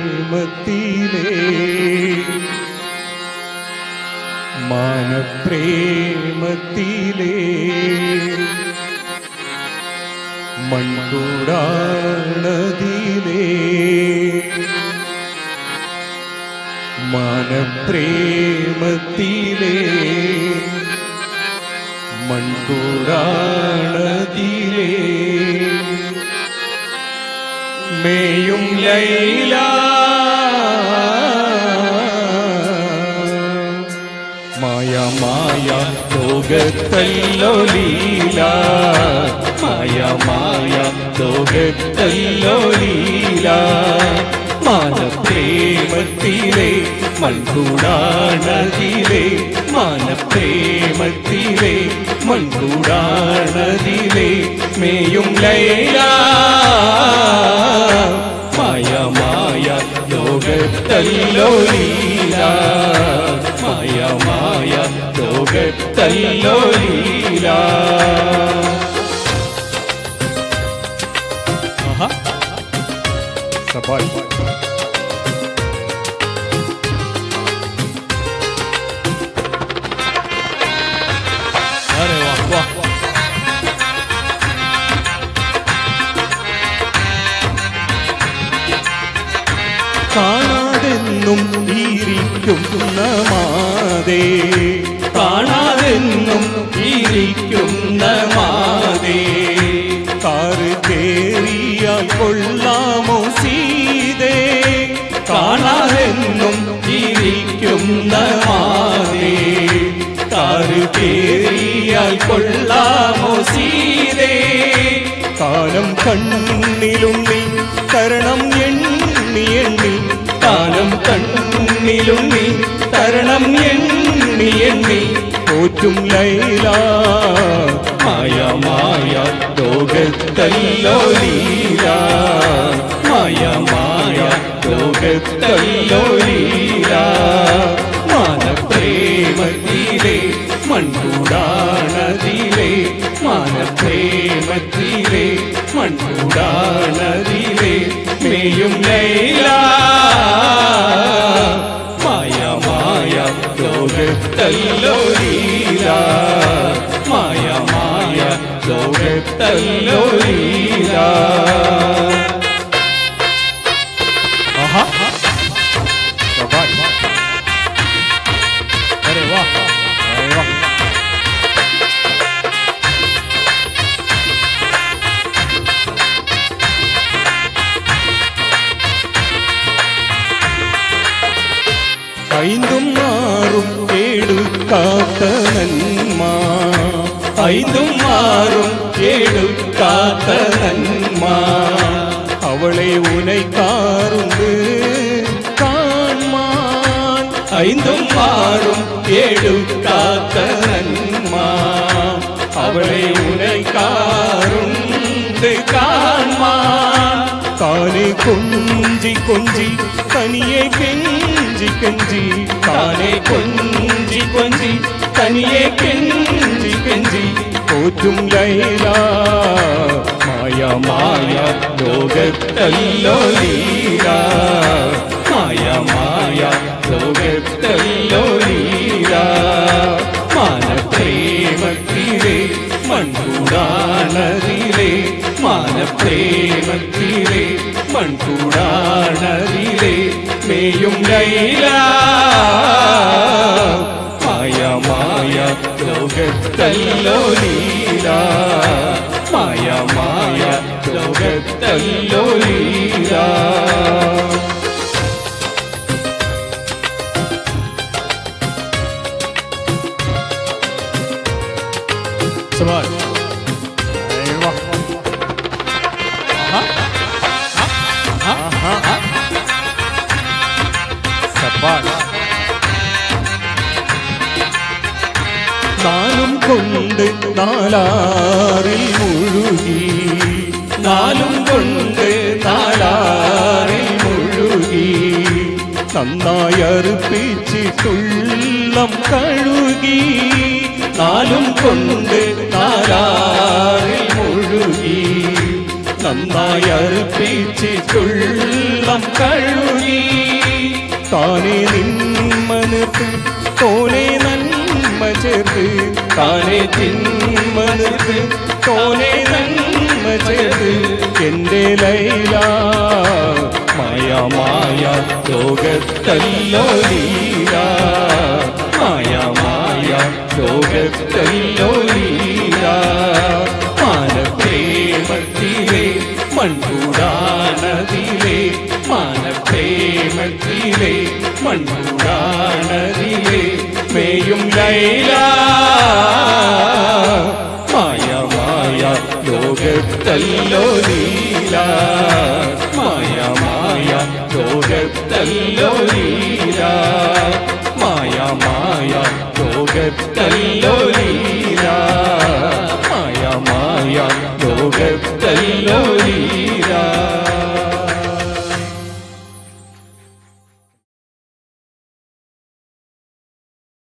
മാനപ്രേമത്തിലേ മൺകൂടാണതിലേ മാനപ്രേമത്തിലേ മൺകൂടാണതിലേ മേയും ലൈല മായ മായ ലോകത്തല്ലോ ലീല മായ മായ ലോകത്തല്ലോ ലീല മാനപ്രേമത്തിലേ മൺകൂടാണതിലേ മാനപ്രേമത്തിലേ മൺകൂടാണതിലേ മേയും ലൈല മായ മായ ലോകത്തല്ലോ ലീല മായ മായ ലോകത്തല്ലോ ലീല സബായ് അരെ വാ വാ കാണാതെന്നും ഇരിക്കുന്ന മാതേ കാണാതെന്നും ഇരിക്കുന്ന മാതേ കാറ് കേറിയാൽ കൊള്ളാമോ സീതേ കാണാതെന്നും ഇരിക്കുന്ന മാതേ കാറ് കേറിയാൽ കൊള്ളാമോ സീതേ കാലം കണ്ണിലുണ്ണി തരണം എണ്ണി എണ്ണി കാലം കണ്ണിലുണ്ണി തരണം എണ്ണി എണ്ണി തോറ്റും ലൈല മായ മായ ലോകത്തല്ലോ ലീല മായ മായ ലോകത്തല്ലോ ലീല മാനപ്രേമത്തിലേ മൺകൂടാണതിലേ മാനപ്രേമത്തിലേ മൺകൂടാണതിലേ മേയും ലൈല മായ മായ ലോകത്തല്ലോ ലീല മായ മായ ലോകത്തല്ലോ ലീല അരെ വാ അരെ വാ ഐന്തും മാറും കേടുക്കാത്ത നന്മ ഐന്തും മാറും കേടുക്കാത്ത നന്മ അവളെ ഉനൈക്കാറുണ്ട് കാൺമാൻ ഐന്തും മാറും കേടുക്കാത്ത നന്മ അവളെ ഉനൈക്കാറുണ്ട് കാൺമാൻ താനെ കൊഞ്ചി കൊഞ്ചി തനിയെ കെഞ്ചി കെഞ്ചി താനെ കൊഞ്ചി കൊഞ്ചി തനിയെ കെഞ്ചി കെഞ്ചി തോറ്റും ലൈല മായ മായ ലോകത്തല്ലോ ലീല മായ മായ ലോകത്തല്ലോ ലീല മാനപ്രേമത്തിലേ മൺകൂടാണതിലേ മാനപ്രേമത്തിലേ മൺകൂടാണതിലേ മേയും ലൈല മായ മായ ലോകത്തല്ലോ ലീല മായ മായ ലോകത്തല്ലോ ലീല സബായ് നാലും കൊണ്ട് നാലാറിൽ മുഴുകി നാലും കൊണ്ട് നാലാറിൽ മുഴുകി നന്നായി അർപ്പിച്ചിട്ടുള്ളം കഴുകി നാലും കൊണ്ട് നാലാറിൽ മുഴുകി നന്നായി അർപ്പിച്ചിട്ടുള്ളം കഴുകി താനേ നിന്മനത്ത് തോനെ നന്മ ചേർത്ത് താനേ തിന്മനത്ത് തോനെ നന്മ ചേർത്ത് എൻ്റെ ലൈല മായ മായ ലോകത്തല്ലോ ലീല മായ മായ ലോകത്തല്ലോ ലീല മാനപ്രേമത്തിലെ മൺകൂടാനതിലെ മാനപ്രേമത്തിലെ മൺകൂടാനതിലെ മേയും ലൈല മായ മായ ലോകത്തല്ലോ ലീല മായ മായ ലോകത്തല്ലോ ലീല മായ മായ ലോകത്തല്ലോ